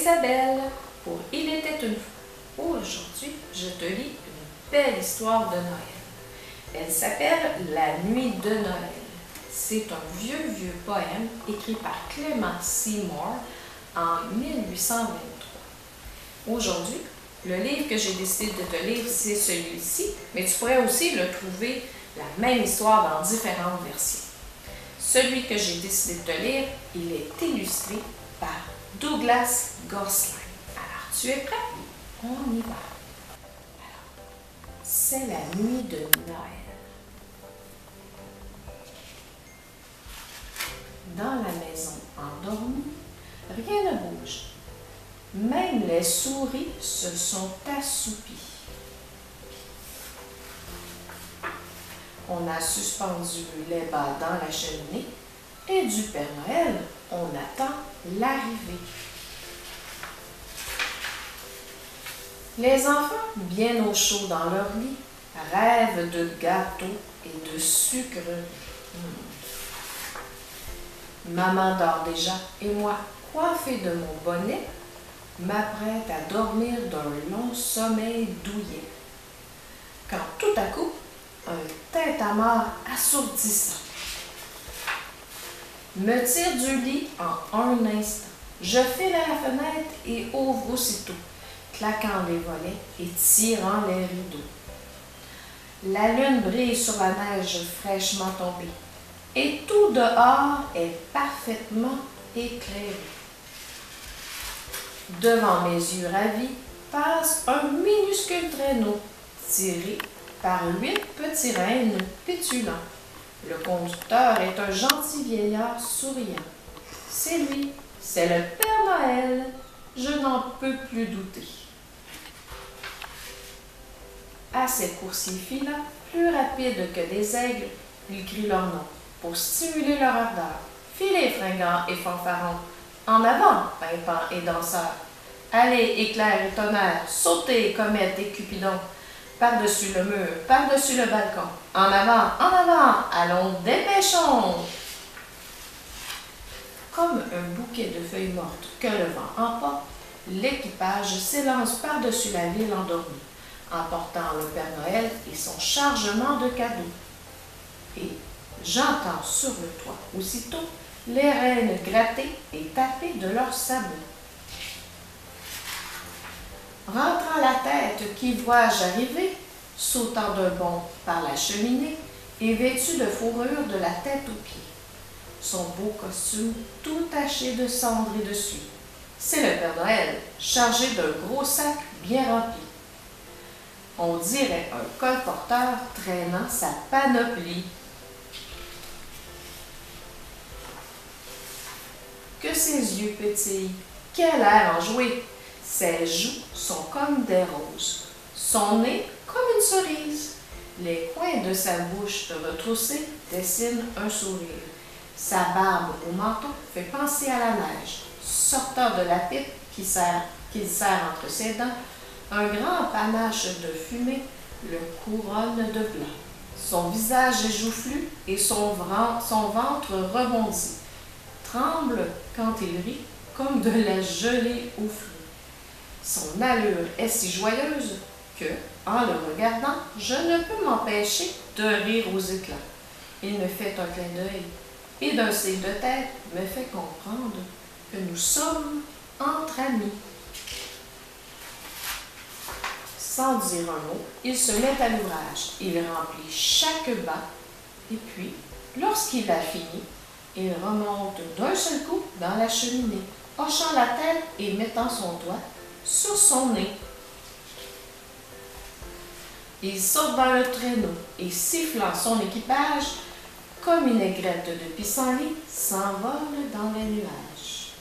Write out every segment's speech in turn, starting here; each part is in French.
Isabelle pour Il était une fois. Aujourd'hui, je te lis une belle histoire de Noël. Elle s'appelle La nuit de Noël. C'est un vieux poème écrit par Clement Seymour en 1823. Aujourd'hui, le livre que j'ai décidé de te lire, c'est celui-ci, mais tu pourrais aussi le trouver, la même histoire, dans différentes versions. Celui que j'ai décidé de te lire, il est illustré par Douglas Gosselin. Alors, tu es prêt? On y va. Alors, c'est la nuit de Noël. Dans la maison endormie, rien ne bouge. Même les souris se sont assoupies. On a suspendu les bas dans la cheminée et du Père Noël, on attend l'arrivée. Les enfants, bien au chaud dans leur lit, rêvent de gâteaux et de sucreries. Maman dort déjà et moi, coiffée de mon bonnet, m'apprête à dormir d'un long sommeil douillet. Quand tout à coup, un tintamarre assourdissant me tire du lit en un instant. Je file à la fenêtre et ouvre aussitôt, claquant les volets et tirant les rideaux. La lune brille sur la neige fraîchement tombée et tout dehors est parfaitement éclairé. Devant mes yeux ravis passe un minuscule traîneau tiré par 8 petits rennes pétulants. Le conducteur est un gentil vieillard souriant. C'est lui, c'est le Père Noël. Je n'en peux plus douter. À ces coursiers filants, plus rapides que des aigles, ils crient leur nom pour stimuler leur ardeur. Filez, fringants et fanfarons, en avant, pimpants et danseurs. Allez, éclairs et tonnerres, sautez, comètes et cupidons, par-dessus le mur, par-dessus le balcon. En avant, allons, dépêchons! Comme un bouquet de feuilles mortes que le vent emporte, l'équipage s'élance par-dessus la ville endormie, emportant le Père Noël et son chargement de cadeaux. Et j'entends sur le toit aussitôt les rennes gratter et taper de leurs sabots. Rentrant la tête, qui vois-je arriver, sautant d'un bond par la cheminée et vêtu de fourrure de la tête aux pieds. Son beau costume tout taché de cendre et de suie. C'est le Père Noël, chargé d'un gros sac bien rempli. On dirait un colporteur traînant sa panoplie. Que ses yeux pétillent, quel air enjoué! Ses joues sont comme des roses, son nez comme une cerise. Les coins de sa bouche retroussée dessinent un sourire. Sa barbe au menton fait penser à la neige. Sortant de la pipe qu'il serre entre ses dents, un grand panache de fumée le couronne de blanc. Son visage est joufflu et son ventre rebondit. Tremble quand il rit comme de la gelée au fruit. Son allure est si joyeuse que, en le regardant, je ne peux m'empêcher de rire aux éclats. Il me fait un clin d'œil et d'un signe de tête me fait comprendre que nous sommes entre amis. Sans dire un mot, il se met à l'ouvrage. Il remplit chaque bas et puis, lorsqu'il a fini, il remonte d'un seul coup dans la cheminée, hochant la tête et mettant son doigt sur son nez. Il saute dans le traîneau et, sifflant son équipage, comme une aigrette de pissenlit, s'envole dans les nuages.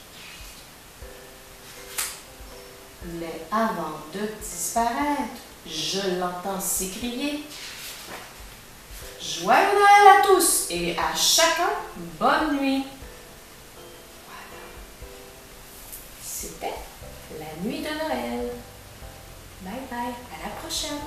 Mais avant de disparaître, je l'entends s'écrier « Joyeux Noël à tous et à chacun, bonne nuit! » Voilà. C'était la nuit de Noël. Bye bye, à la prochaine!